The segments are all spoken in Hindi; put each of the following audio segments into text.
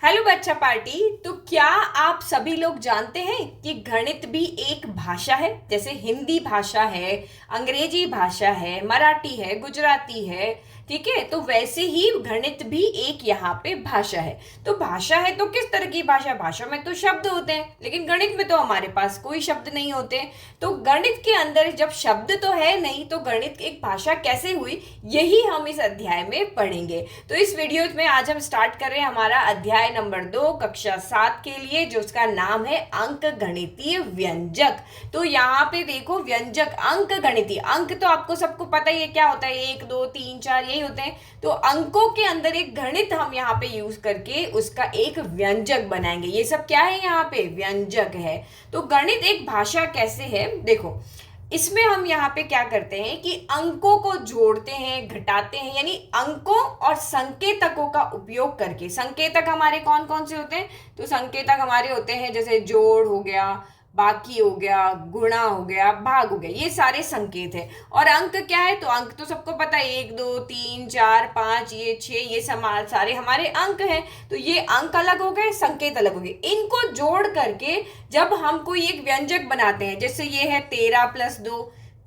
हेलो बच्चा पार्टी। तो क्या आप सभी लोग जानते हैं कि गणित भी एक भाषा है? जैसे हिंदी भाषा है, अंग्रेजी भाषा है, मराठी है, गुजराती है, ठीक है। तो वैसे ही गणित भी एक यहाँ पे भाषा है। तो भाषा है तो किस तरह की भाषा? भाषा में तो शब्द होते हैं, लेकिन गणित में तो हमारे पास कोई शब्द नहीं होते। तो गणित के अंदर जब शब्द तो है नहीं, तो गणित एक भाषा कैसे हुई, यही हम इस अध्याय में पढ़ेंगे। तो इस वीडियो में आज हम स्टार्ट कर रहे हैं हमारा अध्याय नंबर 2 कक्षा 7 के लिए, जो उसका नाम है अंक गणितीय व्यंजक। तो यहाँ पे देखो, व्यंजक अंक गणितीय। अंक तो आपको सबको पता ही है क्या होता है, 1 2 3 4 यही होते हैं। तो अंकों के अंदर एक गणित हम यहाँ पे यूज करके उसका एक व्यंजक बनाएंगे। ये सब क्या है? यहाँ पे व्यंजक है। तो गणित एक भाषा कैसे है, देखो इसमें हम यहाँ पे क्या करते हैं कि अंकों को जोड़ते हैं, घटाते हैं, यानी अंकों और संकेतकों का उपयोग करके। संकेतक हमारे कौन कौन से होते हैं? तो संकेतक हमारे होते हैं जैसे जोड़ हो गया, बाकी हो गया, गुणा हो गया, भाग हो गया, ये सारे संकेत है। और अंक क्या है? तो अंक तो सबको पता है, 1 2 3 4 5 ये 6, ये सारे हमारे अंक हैं। तो ये अंक अलग हो गए, संकेत अलग हो गए। इनको जोड़ करके जब हम कोई एक व्यंजक बनाते हैं, जैसे ये है 13 + 2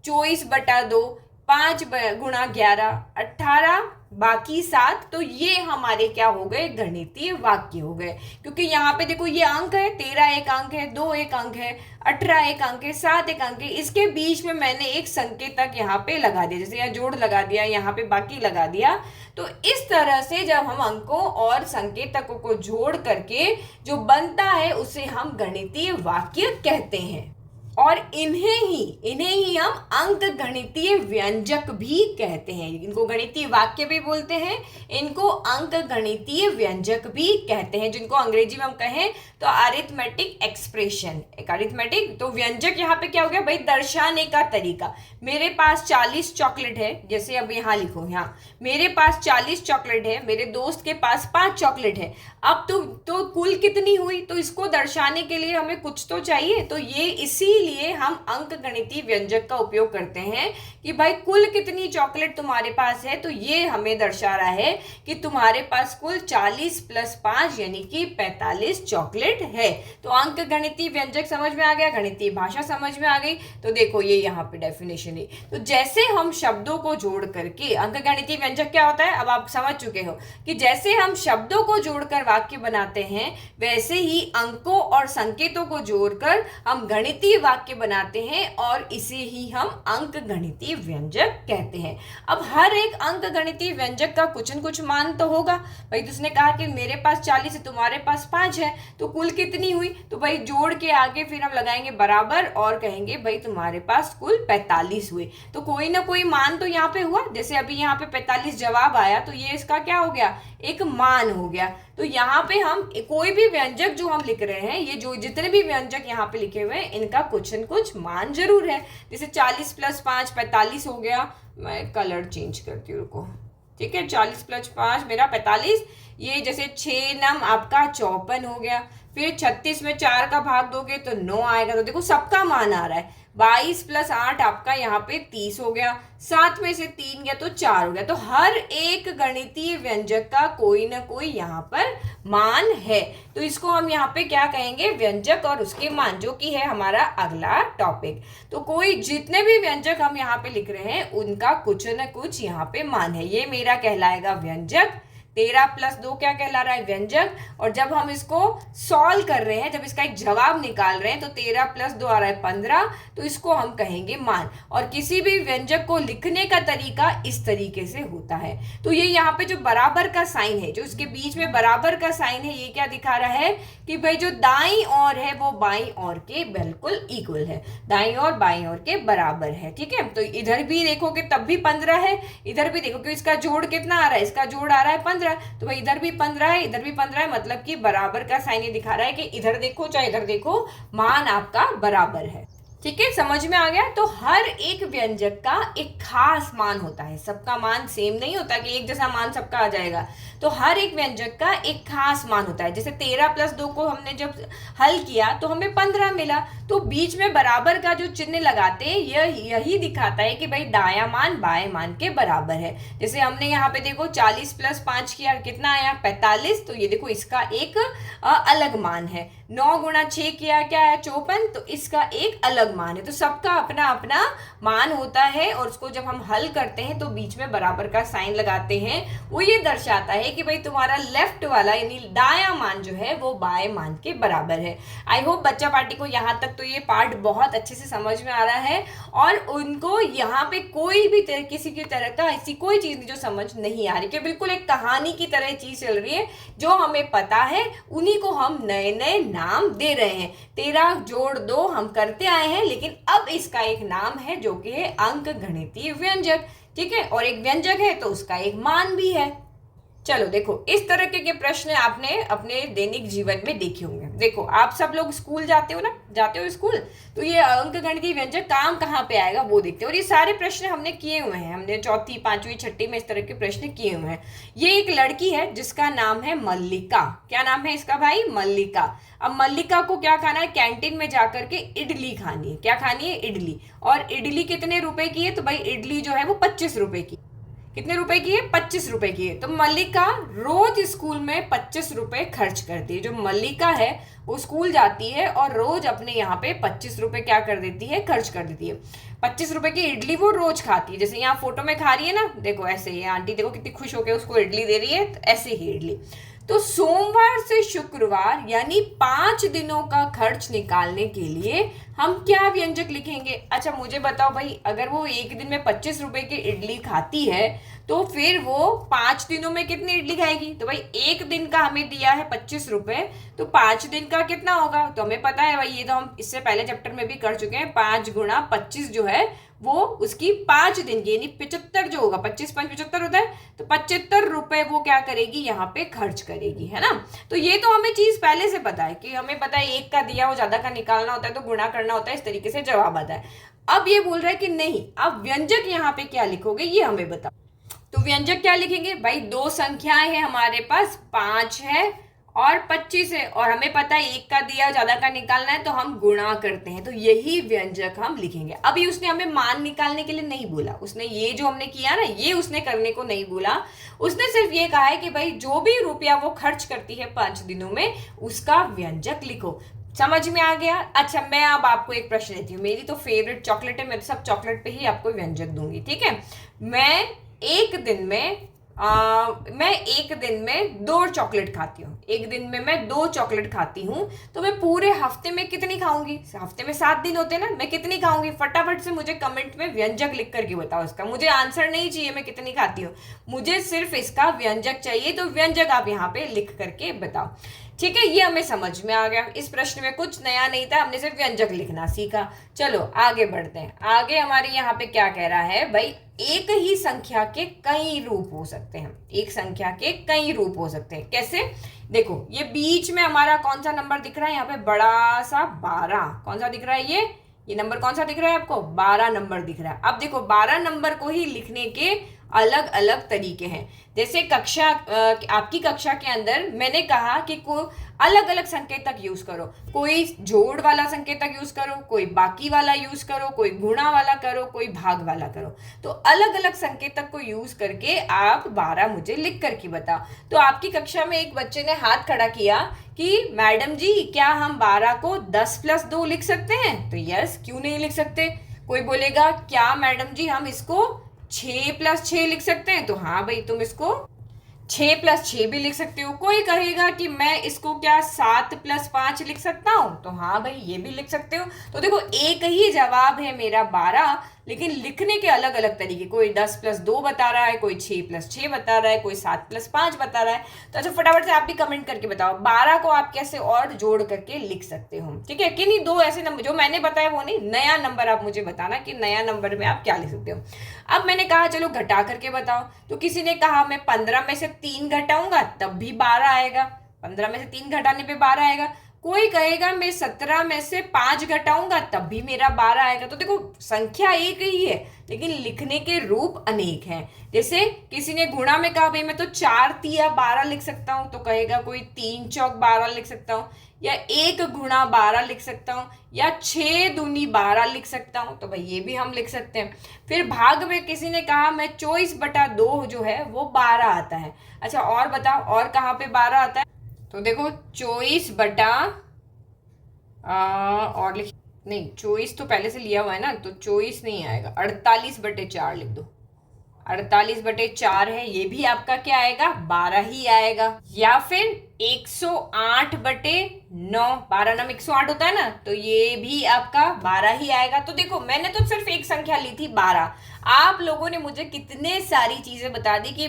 24/2, 5 गुणा 11 18 बाकी 7, तो ये हमारे क्या हो गए? गणितीय वाक्य हो गए। क्योंकि यहाँ पे देखो ये अंक है, 13 एक अंक है, 2 एक अंक है, 18 एक अंक है, 7 एक अंक है। इसके बीच में मैंने एक संकेतक यहाँ पे लगा दिया, जैसे यहाँ जोड़ लगा दिया, यहाँ पे बाकी लगा दिया। तो इस तरह से जब हम अंकों और संकेतकों को जोड़ करके जो बनता है उसे हम गणितीय वाक्य कहते हैं। और इन्हें ही हम अंक गणितीय व्यंजक भी कहते हैं। इनको गणितीय वाक्य भी बोलते हैं, इनको अंक गणितीय व्यंजक भी कहते हैं, जिनको अंग्रेजी में हम कहें तो अरिथमेटिक एक्सप्रेशन। एक अरिथमेटिक, तो व्यंजक यहाँ पे क्या हो गया भाई? दर्शाने का तरीका। मेरे पास 40 चॉकलेट है, जैसे अब यहाँ लिखो, यहाँ मेरे पास 40 चॉकलेट है, मेरे दोस्त के पास 5 चॉकलेट है। अब तो कुल कितनी हुई? तो इसको दर्शाने के लिए हमें कुछ तो चाहिए। तो ये इसीलिए हम अंक गणितीय व्यंजक का उपयोग करते हैं कि भाई कुल कितनी चॉकलेट तुम्हारे पास है। तो ये हमें दर्शा रहा है कि तुम्हारे पास कुल 40 + 5 यानी कि 45 चॉकलेट है। तो अंक गणितीय व्यंजक समझ में आ गया, गणितीय भाषा समझ में आ गई। तो देखो ये यहाँ पे डेफिनेशन है। तो जैसे हम शब्दों को जोड़ करके, अंक गणितीय व्यंजक क्या होता है अब आप समझ चुके हो कि जैसे हम शब्दों को जोड़कर वाक्य बनाते हैं, वैसे ही अंकों और संकेतों को जोड़कर हम गणितीय वाक्य बनाते हैं, और इसे ही हम अंक गणितीय व्यंजक कहते हैं। अब हर एक अंक गणितीय व्यंजक का कुछ न कुछ मान तो होगा भाई। तो उसने कहा कि मेरे पास 40 है, तुम्हारे पास 5 है, तो कुल कितनी हुई? तो भाई जोड़ के आगे फिर हम लगाएंगे बराबर और कहेंगे भाई तुम्हारे पास कुल 45 हुए। तो कोई ना कोई मान तो यहाँ पे हुआ। जैसे अभी यहाँ पे 45 जवाब आया, तो ये इसका क्या हो गया? एक मान हो गया। तो यहाँ पे हम कोई भी व्यंजक जो हम लिख रहे हैं, ये जो जितने भी व्यंजक यहाँ पे लिखे हुए हैं, इनका कुछ न कुछ मान जरूर है। जैसे 40 + 5 45 हो गया। मैं कलर चेंज करती हूँ, रुको, ठीक है। 40 + 5 मेरा 45। ये जैसे 6 नम आपका 54 हो गया। फिर 36 में 4 का भाग दोगे तो 9 आएगा। तो देखो सबका मान आ रहा है। 22 + 8 आपका यहाँ पे 30 हो गया। 7 में से 3 गया तो 4 हो गया। तो हर एक गणितीय व्यंजक का कोई ना कोई यहाँ पर मान है। तो इसको हम यहाँ पे क्या कहेंगे? व्यंजक और उसके मान, जो कि है हमारा अगला टॉपिक। तो कोई जितने भी व्यंजक हम यहाँ पे लिख रहे हैं, उनका कुछ न कुछ यहाँ पे मान है। ये मेरा कहलाएगा व्यंजक। 13 + 2 क्या कहला रहा है? व्यंजक। और जब हम इसको सॉल्व कर रहे हैं, जब इसका एक जवाब निकाल रहे हैं, तो 13 + 2 आ रहा है 15, तो इसको हम कहेंगे मान। और किसी भी व्यंजक को लिखने का तरीका इस तरीके से होता है। तो ये यहाँ पे जो बराबर का साइन है, जो इसके बीच में बराबर का साइन है, ये क्या दिखा रहा है कि भाई जो दाईं ओर है वो बाईं ओर के बिल्कुल इक्वल है, दाईं ओर बाईं ओर के बराबर है, ठीक है। तो इधर भी देखोगे तब भी 15 है, इधर भी देखो कि इसका जोड़ कितना आ रहा है? इसका जोड़ आ रहा है 15। तो भाई इधर भी 15 है, इधर भी 15 है, मतलब कि बराबर का साइन ये दिखा रहा है कि इधर देखो चाहे इधर देखो, मान आपका बराबर है। ठीक है, समझ में आ गया। तो हर एक व्यंजक का एक खास मान होता है, सबका मान सेम नहीं होता कि एक जैसा मान सबका आ जाएगा। तो हर एक व्यंजक का एक खास मान होता है। जैसे 13+2 को हमने जब हल किया तो हमें 15 मिला। तो बीच में बराबर का जो चिन्ह लगाते हैं यही दिखाता है कि भाई दायां मान बाएं मान के बराबर है। जैसे हमने यहाँ पे देखो 40+5 किया, कितना आया 45। तो ये देखो इसका एक अलग मान है। 9 × 6 किया, क्या है 54। तो इसका एक अलग मान है। तो सबका अपना अपना मान होता है और उसको जब हम हल करते हैं तो बीच में बराबर का साइन लगाते हैं। वो ये दर्शाता है कि भाई तुम्हारा लेफ्ट वाला यानी दायां मान जो है वो बाएं मान के बराबर है। आई होप बच्चा पार्टी को यहाँ तक तो ये पार्ट बहुत अच्छे से समझ में आ रहा है और उनको यहाँ पे कोई भी किसी की तरह का ऐसी कोई चीज जो समझ नहीं आ रही, कि बिल्कुल एक कहानी की तरह चीज चल रही है। जो हमें पता है उन्हीं को हम नए नए नाम दे रहे हैं। 13 जोड़ 2 हम करते आए हैं, लेकिन अब इसका एक नाम है जो कि है अंक गणितीय व्यंजक। ठीक है, और एक व्यंजक है तो उसका एक मान भी है। चलो देखो, इस तरह के प्रश्न आपने अपने दैनिक जीवन में देखे होंगे। देखो आप सब लोग स्कूल जाते हो ना, जाते हो स्कूल, तो ये अंक गणितीय व्यंजक काम कहाँ पे आएगा वो देखते हो। और ये सारे प्रश्न हमने किए हुए हैं, हमने चौथी पांचवी छठी में इस तरह के प्रश्न किए हुए हैं। ये एक लड़की है जिसका नाम है मल्लिका। क्या नाम है इसका भाई? मल्लिका। अब मल्लिका को क्या खाना है? कैंटीन में जाकर के इडली खानी है। क्या खानी है? इडली। और इडली कितने रुपए की है? तो भाई इडली जो है वो 25 रुपए की। कितने रुपए की है? 25 रुपए की है। तो मल्लिका रोज स्कूल में 25 रुपए खर्च करती है। जो मल्लिका है वो स्कूल जाती है और रोज अपने यहाँ पे 25 रुपए क्या कर देती है? खर्च कर देती है। 25 रुपए की इडली वो रोज खाती है। जैसे यहाँ फोटो में खा रही है ना, देखो ऐसे ही आंटी देखो कितनी खुश होकर उसको इडली दे रही है, तो ऐसे ही इडली। तो सोमवार से शुक्रवार यानी 5 दिनों का खर्च निकालने के लिए हम क्या व्यंजक लिखेंगे? अच्छा मुझे बताओ भाई, अगर वो एक दिन में 25 रुपए की इडली खाती है तो फिर वो 5 दिनों में कितनी इडली खाएगी? तो भाई एक दिन का हमें दिया है 25 रुपए, तो 5 दिन का कितना होगा? तो हमें पता है भाई, ये तो हम इससे पहले चैप्टर में भी कर चुके हैं। 5 × 25 जो है वो उसकी 5 दिन की यानी 75 जो होगा, 25 5 75 होता है, तो 75 रुपए वो क्या करेगी? यहाँ पे खर्च करेगी, है ना। तो ये तो हमें चीज पहले से पता है कि हमें पता है एक का दिया हो ज्यादा का निकालना होता है तो गुणा करना होता है, इस तरीके से जवाब आता है। अब ये बोल रहा है कि नहीं, अब व्यंजक यहाँ पे क्या लिखोगे ये हमें बताओ। तो व्यंजक क्या लिखेंगे भाई? दो संख्याएं हैं हमारे पास, 5 है और 25 है, और हमें पता है एक का दिया ज्यादा का निकालना है तो हम गुणा करते हैं, तो यही व्यंजक हम लिखेंगे। अभी उसने हमें मान निकालने के लिए नहीं बोला, उसने ये जो हमने किया ना ये उसने करने को नहीं बोला। उसने सिर्फ ये कहा है कि भाई जो भी रुपया वो खर्च करती है 5 दिनों में उसका व्यंजक लिखो। समझ में आ गया? अच्छा मैं अब आपको एक प्रश्न देती हूँ। मेरी तो फेवरेट चॉकलेट है, मैं तो सब चॉकलेट पे ही आपको व्यंजक दूंगी, ठीक है। मैं एक दिन में 2 चॉकलेट खाती हूँ। एक दिन में मैं 2 चॉकलेट खाती हूँ, तो मैं पूरे हफ्ते में कितनी खाऊंगी? हफ्ते में 7 दिन होते हैं ना, मैं कितनी खाऊंगी? फटाफट से मुझे कमेंट में व्यंजक लिख करके बताओ इसका। मुझे आंसर नहीं चाहिए मैं कितनी खाती हूँ, मुझे सिर्फ इसका व्यंजक चाहिए। तो व्यंजक आप यहाँ पे लिख करके बताओ, ठीक है। ये हमें समझ में आ गया। इस प्रश्न में कुछ नया नहीं था, हमने सिर्फ व्यंजक लिखना सीखा। चलो आगे बढ़ते हैं। आगे हमारे यहाँ पे क्या कह रहा है भाई? एक ही संख्या के कई रूप हो सकते हैं। एक संख्या के कई रूप हो सकते हैं। कैसे? देखो ये बीच में हमारा कौन सा नंबर दिख रहा है? यहाँ पे बड़ा सा 12। कौन सा दिख रहा है? ये नंबर कौन सा दिख रहा है आपको? 12 नंबर दिख रहा है। अब देखो 12 नंबर को ही लिखने के अलग अलग तरीके हैं। जैसे कक्षा, आपकी कक्षा के अंदर मैंने कहा कि को अलग अलग संकेतक यूज करो। कोई जोड़ वाला संकेतक यूज करो, कोई बाकी वाला यूज करो, कोई गुणा वाला करो, कोई भाग वाला करो। तो अलग अलग संकेतक को यूज करके आप 12 मुझे लिख करके बताओ। तो आपकी कक्षा में एक बच्चे ने हाथ खड़ा किया कि मैडम जी क्या हम 12 को 10+2 लिख सकते हैं? तो यस, क्यों नहीं लिख सकते। कोई बोलेगा क्या मैडम जी हम इसको 6+6 लिख सकते हैं? तो हाँ भाई तुम इसको 6+6 भी लिख सकते हो। कोई कहेगा कि मैं इसको क्या 7+5 लिख सकता हूँ? तो हाँ भाई ये भी लिख सकते हो। तो देखो एक ही जवाब है मेरा 12, लेकिन लिखने के अलग अलग तरीके। कोई 10+2 बता रहा है, कोई 6+6 बता रहा है, कोई 7+5 बता रहा है। तो अच्छा फटाफट से आप भी कमेंट करके बताओ 12 को आप कैसे और जोड़ करके लिख सकते हो, ठीक है कि नहीं। 2 ऐसे नंबर जो मैंने बताया वो नहीं, नया नंबर आप मुझे बताना कि नया नंबर में आप क्या लिख सकते हो। अब मैंने कहा चलो घटा करके बताओ, तो किसी ने कहा मैं 15 में से 3 घटाऊंगा तब भी 12 आएगा। 15 में से 3 घटाने पे 12 आएगा। कोई कहेगा मैं 17 में से 5 घटाऊंगा तब भी मेरा 12 आएगा। तो देखो संख्या एक ही है लेकिन लिखने के रूप अनेक हैं। जैसे किसी ने गुणा में कहा भाई मैं तो 4 तिया 12 लिख सकता हूँ, तो कहेगा कोई 3 चौक 12 लिख सकता हूँ, या 1 गुणा 12 लिख सकता हूँ, या 6 दूनी 12 लिख सकता हूँ, तो भाई ये भी हम लिख सकते हैं। फिर भाग में किसी ने कहा मैं 24/2 जो है वो 12 आता है। अच्छा और बताओ और कहाँ पे 12 आता है? तो देखो 24 बटा और लिख, नहीं 24 तो पहले से लिया हुआ है ना, तो 24 नहीं आएगा, 48/4 लिख दो। 48/4 है, ये भी आपका क्या आएगा? 12 ही आएगा। या फिर 108/9, 12 नम 108 होता है ना, तो ये भी आपका 12 ही आएगा। तो देखो मैंने तो सिर्फ एक संख्या ली थी 12, आप लोगों ने मुझे कितने सारी चीजें बता दी कि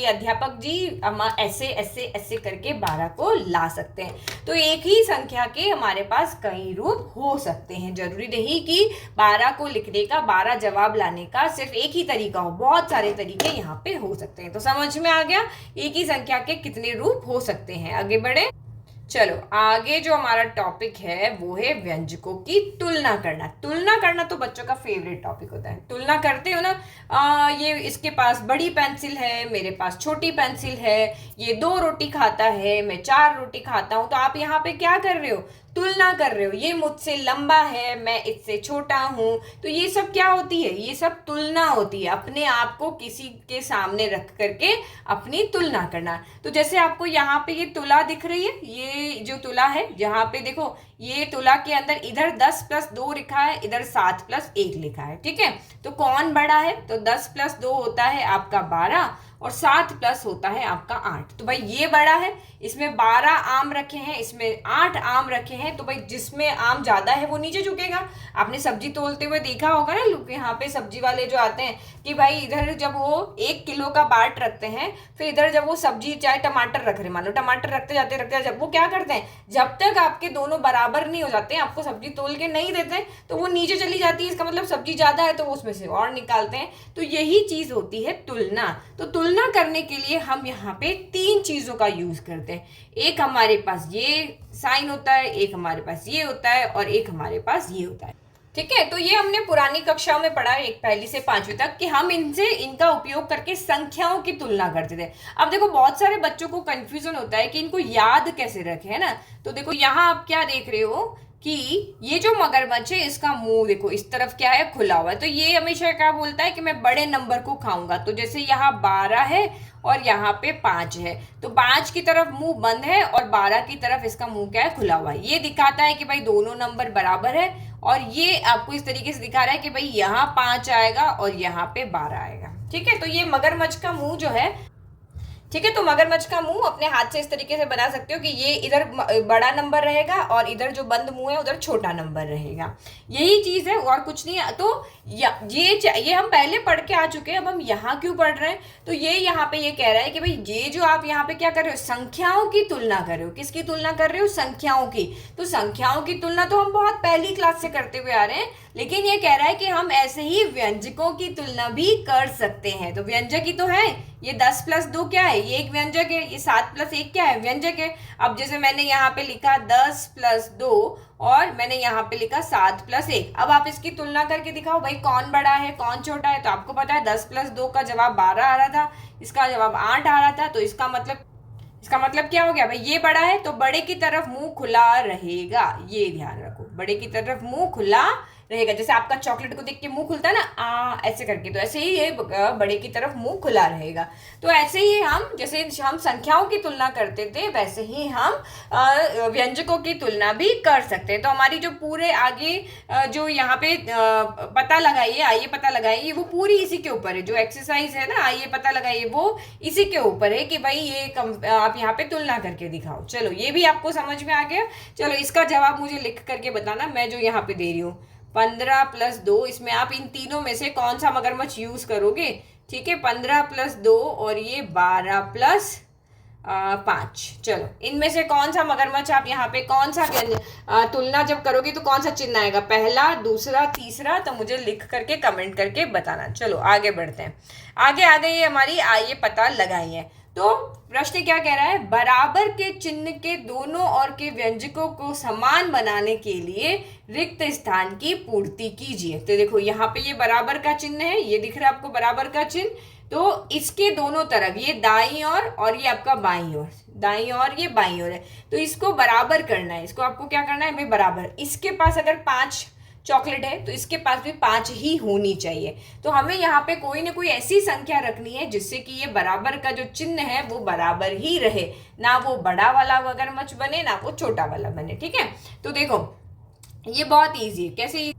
अध्यापक जी हम ऐसे ऐसे ऐसे करके 12 को ला सकते हैं। तो एक ही संख्या के हमारे पास कई रूप हो सकते हैं, जरूरी नहीं कि 12 को लिखने का, 12 जवाब लाने का सिर्फ एक ही तरीका हो, बहुत सारे तरीके यहाँ पे हो सकते हैं। तो समझ में आ गया एक ही संख्या के कितने रूप हो सकते हैं। आगे बढ़े, चलो आगे जो हमारा टॉपिक है वो है व्यंजकों की तुलना करना। तुलना करना तो बच्चों का फेवरेट टॉपिक होता है। तुलना करते हो ना, ये इसके पास बड़ी पेंसिल है, मेरे पास छोटी पेंसिल है, ये 2 रोटी खाता है, मैं 4 रोटी खाता हूं, तो आप यहाँ पे क्या कर रहे हो? तुलना कर रहे हो। ये मुझसे लंबा है, मैं इससे छोटा हूं, तो ये सब क्या होती है? ये सब तुलना होती है, अपने आप को किसी के सामने रख करके अपनी तुलना करना। तो जैसे आपको यहाँ पे ये तुला दिख रही है, ये जो तुला है, जहाँ पे देखो ये तुला के अंदर इधर 10+2 लिखा है, इधर 7+1 लिखा है, ठीक है। तो कौन बड़ा है? तो 10+2 होता है आपका 12 और 7+ होता है आपका 8। तो भाई ये बड़ा है, इसमें 12 आम रखे हैं, इसमें 8 आम रखे हैं, तो भाई जिसमें आम ज्यादा है वो नीचे झुकेगा। आपने सब्जी तोलते हुए देखा होगा ना, लोग यहाँ पे सब्जी वाले जो आते हैं कि भाई इधर जब वो 1 किलो का बाट रखते हैं, फिर इधर जब वो सब्जी चाहे टमाटर रख रहे, मानो टमाटर रखते जाते जब वो क्या करते हैं, जब तक आपके दोनों बराबर नहीं हो जाते, आपको सब्जी तोल के नहीं देते, तो वो नीचे चली जाती है। इसका मतलब सब्जी ज्यादा है तो वो उसमें से और निकालते हैं। तो यही चीज होती है तुलना। तो तुलना करने के लिए हम यहाँ पे 3 चीजों का यूज करते हैं। एक हमारे पास ये साइन होता है, एक हमारे पास ये होता है, और एक हमारे पास ये होता है, ठीक है। तो ये हमने पुरानी कक्षाओं में पढ़ा है, 1 से 5वीं तक, कि हम इनका उपयोग करके संख्याओं की तुलना करते थे। अब देखो बहुत सारे बच्चों को कंफ्यूजन होता है कि इनको याद कैसे रखें, है ना। तो देखो यहाँ आप क्या देख रहे हो कि ये जो मगरमच्छ है इसका मुंह देखो इस तरफ क्या है, खुला हुआ है। तो ये हमेशा क्या बोलता है कि मैं बड़े नंबर को खाऊंगा। तो जैसे यहाँ 12 है और यहाँ पे 5 है, तो 5 की तरफ मुंह बंद है और 12 की तरफ इसका मुंह क्या है, खुला हुआ है। ये दिखाता है कि भाई दोनों नंबर बराबर है, और ये आपको इस तरीके से दिखा रहा है कि भाई यहाँ 5 आएगा और यहाँ पे 12 आएगा, ठीक है। तो ये मगरमच्छ का मुंह जो है, ठीक है। तो मगरमच्छ का मुंह अपने हाथ से इस तरीके से बना सकते हो कि ये इधर बड़ा नंबर रहेगा और इधर जो बंद मुंह है उधर छोटा नंबर रहेगा। यही चीज है और कुछ नहीं है। तो ये हम पहले पढ़ के आ चुके हैं, अब हम यहाँ क्यों पढ़ रहे हैं? तो ये यहाँ पे ये कह रहा है कि भाई ये जो आप यहाँ पे क्या कर रहे हो, संख्याओं की तुलना कर रहे हो। किसकी तुलना कर रहे हो? संख्याओं की। तो संख्याओं की तुलना तो हम बहुत पहली क्लास से करते हुए आ रहे हैं, लेकिन ये कह रहा है कि हम ऐसे ही व्यंजकों की तुलना भी कर सकते हैं। तो व्यंजक ही तो है, ये 10+2 क्या है, ये एक व्यंजक है, ये 7+1 क्या है, व्यंजक है। अब जैसे मैंने यहाँ पे लिखा 10+2 और मैंने यहाँ पे लिखा 7+1, अब आप इसकी तुलना करके दिखाओ भाई कौन बड़ा है कौन छोटा है। तो आपको पता है 10+2 का जवाब 12 आ रहा था, इसका जवाब 8 आ रहा था, तो इसका मतलब क्या हो गया भाई, ये बड़ा है तो बड़े की तरफ मुंह खुला रहेगा। ये ध्यान रखो, बड़े की तरफ मुंह खुला रहेगा। जैसे आपका चॉकलेट को देख के मुंह खुलता है ना, ऐसे करके, तो ऐसे ही ये बड़े की तरफ मुंह खुला रहेगा। तो ऐसे ही हम, जैसे हम संख्याओं की तुलना करते थे, वैसे ही हम व्यंजकों की तुलना भी कर सकते हैं। तो हमारी जो पूरे आगे जो यहाँ पे पता लगाइए, आइए पता लगाइए, वो पूरी इसी के ऊपर है। जो एक्सरसाइज है ना, आइए पता लगाइए, वो इसी के ऊपर है कि भाई ये आप यहाँ पे तुलना करके दिखाओ। चलो ये भी आपको समझ में आ गया। चलो इसका जवाब मुझे लिख करके बताना, मैं जो यहाँ पे दे रही हूँ 15+2, इसमें आप इन तीनों में से कौन सा मगरमच्छ यूज करोगे, ठीक है। 15+2 और ये 12+5। चलो इनमें से कौन सा मगरमच्छ आप यहाँ पे कौन सा तुलना जब करोगे तो कौन सा चिन्ह आएगा, पहला, दूसरा, तीसरा, तो मुझे लिख करके कमेंट करके बताना। चलो आगे बढ़ते हैं। आगे आ गई है हमारी आइए पता लगाइए। तो प्रश्न क्या कह रहा है, बराबर के चिन्ह के दोनों ओर के व्यंजकों को समान बनाने के लिए रिक्त स्थान की पूर्ति कीजिए। तो देखो यहाँ पे ये बराबर का चिन्ह है, ये दिख रहा है आपको बराबर का चिन्ह, तो इसके दोनों तरफ ये दाईं ओर और ये आपका बाईं ओर, दाईं ओर ये बाईं ओर है, तो इसको बराबर करना है। इसको आपको क्या करना है भाई, बराबर। इसके पास अगर 5 चॉकलेट है तो इसके पास भी 5 ही होनी चाहिए। तो हमें यहाँ पे कोई ना कोई ऐसी संख्या रखनी है जिससे कि ये बराबर का जो चिन्ह है वो बराबर ही रहे, ना वो बड़ा वाला मगरमच्छ बने ना वो छोटा वाला बने। ठीक है, तो देखो ये बहुत ईजी है। कैसे,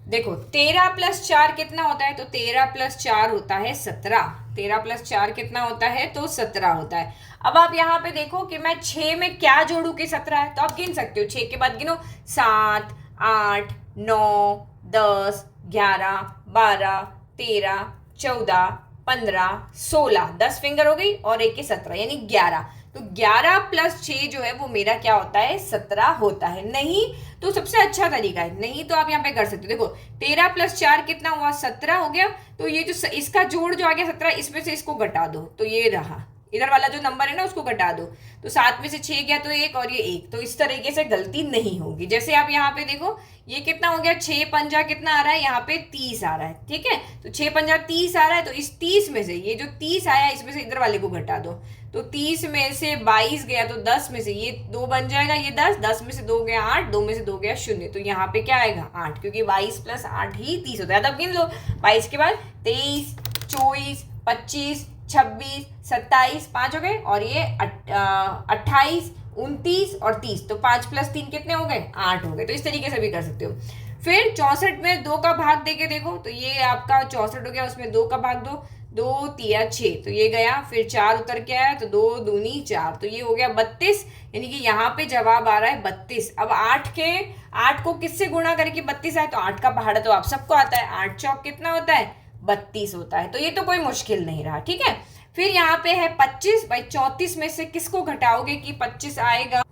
देखो 13 + 4 कितना होता है, तो 13 + 4 होता है 17। 13 + 4 कितना होता है, तो 17 होता है। अब आप यहाँ पे देखो कि मैं 6 में क्या जोड़ू कि 17 है, तो आप गिन सकते हो। 6 के बाद गिनो, 7, 8, 9, 10, 11, 12, 13, 14, 15, 16, 10 फिंगर हो गई और एक के 17 यानी 11। तो 11 + 6 जो है वो मेरा क्या होता है, 17 होता है। नहीं तो सबसे अच्छा तरीका है, नहीं तो आप यहाँ पे कर सकते हो। देखो 13 + 4 कितना हुआ, 17 हो गया। तो ये जो इसका जोड़ जो आ गया 17, इसमें से इसको घटा दो तो ये रहा, इधर वाला जो नंबर है ना उसको घटा दो, तो 7 में से 6 गया तो 1 और ये 1। तो इस तरीके से गलती नहीं होगी। जैसे आप यहाँ पे देखो ये कितना हो गया, 6 पंजा कितना आ रहा है, यहाँ पे 30 आ रहा है। ठीक है, तो 6 पंजा 30 आ रहा है, तो इस 30 में से ये जो 30 आया इसमें से इधर वाले को घटा दो, तो 30 में से 22 गया तो 10 में से ये 2 बन जाएगा, ये 10, 10 में से 2 गया 8, 2 में से 2 गया 0, तो यहाँ पे क्या आएगा 8, क्योंकि 22 + 8 ही 30 होता है। तब गिन लो, 22 के बाद 23, 24, 25, 26, 27, 5 हो गए, और ये 28, 29 और 30, तो 5 + 3 कितने हो गए, 8 हो गए। तो इस तरीके से भी कर सकते हो। फिर 64 में 2 का भाग देके देखो, तो ये आपका 64 हो गया, उसमें 2 का भाग दो, 2 3 6, तो ये गया। फिर 4 उतर के आया तो 2 दूनी 4, तो ये हो गया 32, यानी कि यहाँ पे जवाब आ रहा है 32। अब 8 को किससे गुणा करके 32 आए, तो 8 का पहाड़ा तो आप सबको आता है, 8 चौक कितना होता है, 32 होता है। तो ये तो कोई मुश्किल नहीं रहा। ठीक है, फिर यहाँ पे है 25। भाई 34 में से किसको घटाओगे कि 25 आएगा,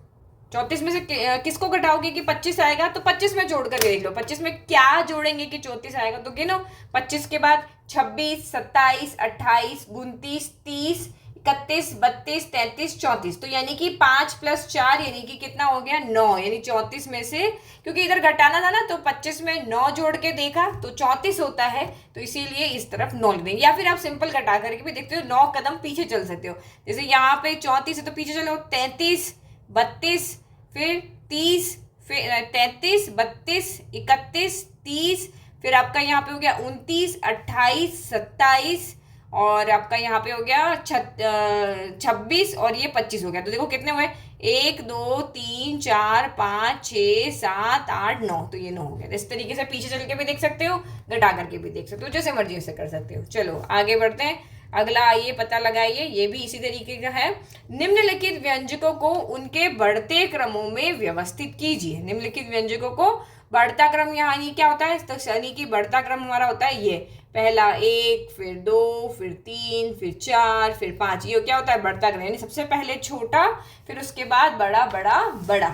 34 में से किसको घटाओगे कि 25 आएगा, तो 25 में जोड़ करके देख लो 25 में क्या जोड़ेंगे कि 34 आएगा। तो गिनो, 25 के बाद 26, 27, 28, 29, 30, 31, 32, 33, 34, तो यानी कि 5 + 4 यानी कि कितना हो गया, 9, यानी 34 में से, क्योंकि इधर घटाना था ना, तो 25 में 9 जोड़ के देखा तो 34 होता है, तो इसीलिए इस तरफ 9 लिख देंगे। या फिर आप सिंपल घटा करके भी देखते हो, 9 कदम पीछे चल सकते हो। जैसे यहाँ पे 34 है तो पीछे चलो 33, 32, फिर 30, फिर 33, 32, 31, 30, फिर आपका यहाँ पे हो गया 29, 28, 27, और आपका यहाँ पे हो गया 26 और ये 25 हो गया। तो देखो कितने हुए, 1 2 3 4 5 6 7 8 9, तो ये 9 हो गया। इस तरीके से पीछे चल के भी देख सकते हो, घटा करके भी देख सकते हो, जैसे मर्जी से कर सकते हो। चलो आगे बढ़ते हैं, अगला आइए पता लगाइए, ये भी इसी तरीके का है। निम्नलिखित व्यंजकों को उनके बढ़ते क्रमों में व्यवस्थित कीजिए। निम्नलिखित व्यंजकों को बढ़ता क्रम यानी क्या होता है, तो यानी कि बढ़ता क्रम हमारा होता है ये, पहला 1, फिर 2, फिर 3, फिर 4, फिर 5, ये क्या होता है बढ़ता क्रम, यानी सबसे पहले छोटा, फिर उसके बाद बड़ा बड़ा बड़ा।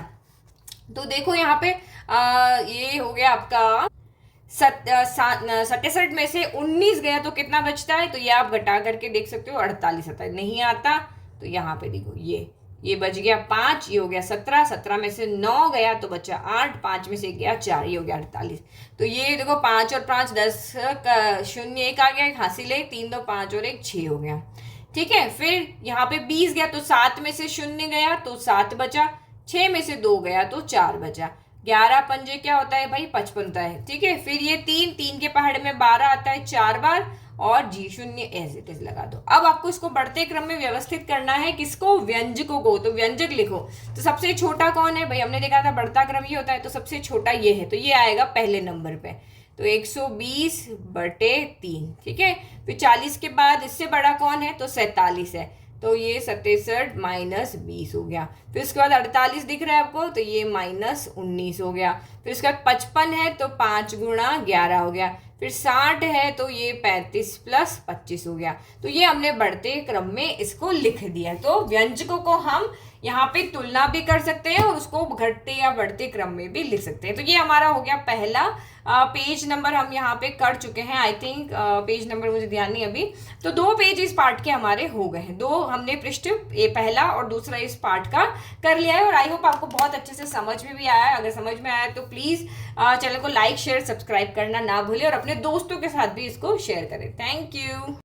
तो देखो यहाँ पे ये हो गया आपका 67 में से 19 गया तो कितना बचता है, तो ये आप घटा करके देख सकते हो 48 आता है। नहीं आता तो यहाँ पे देखो ये बच गया 5, ये हो गया 17, 17 में से 9 गया तो बचा 8, 5 में से गया 4, ये हो गया 48। तो ये देखो 5 और 5 10 का 0 1 आ गया, एक हासिल है, 3 2 5 और 1 6 हो गया। ठीक है, फिर यहाँ पे 20 गया तो 7 में से 0 गया तो 7 बचा, 6 में से 2 गया तो 4 बचा, 11 पंजे क्या होता है भाई 55 होता है। ठीक है, फिर ये 3 के पहाड़ में 12 आता है 4 बार, और G0 एज इट इज लगा दो। अब आपको इसको बढ़ते क्रम में व्यवस्थित करना है, किसको, व्यंजकों को। तो व्यंजक लिखो, तो सबसे छोटा कौन है भाई, हमने देखा था बढ़ता क्रम ये होता है, तो सबसे छोटा ये है, तो ये आएगा पहले नंबर पे, तो 120/3। ठीक है, फिर 40 के बाद इससे बड़ा कौन है, तो 47 है, तो ये 67 - 20 हो गया। फिर उसके बाद 48 दिख रहा है आपको, तो ये -19 हो गया। फिर उसके बाद 55 है तो 5 × 11 हो गया। फिर 60 है तो ये 35 + 25 हो गया। तो ये हमने बढ़ते क्रम में इसको लिख दिया। तो व्यंजकों को हम यहाँ पे तुलना भी कर सकते हैं और उसको घटते या बढ़ते क्रम में भी लिख सकते हैं। तो ये हमारा हो गया पहला पेज नंबर हम यहाँ पे कर चुके हैं। आई थिंक पेज नंबर मुझे ध्यान नहीं अभी। तो 2 पेज इस पार्ट के हमारे हो गए हैं। 2 हमने पृष्ठ, ये पहला और दूसरा इस पार्ट का कर लिया है। और आई होप आपको बहुत अच्छे से समझ में भी आया है। अगर समझ में आया तो प्लीज चैनल को लाइक शेयर सब्सक्राइब करना ना भूलें और अपने दोस्तों के साथ भी इसको शेयर करें। Thank you.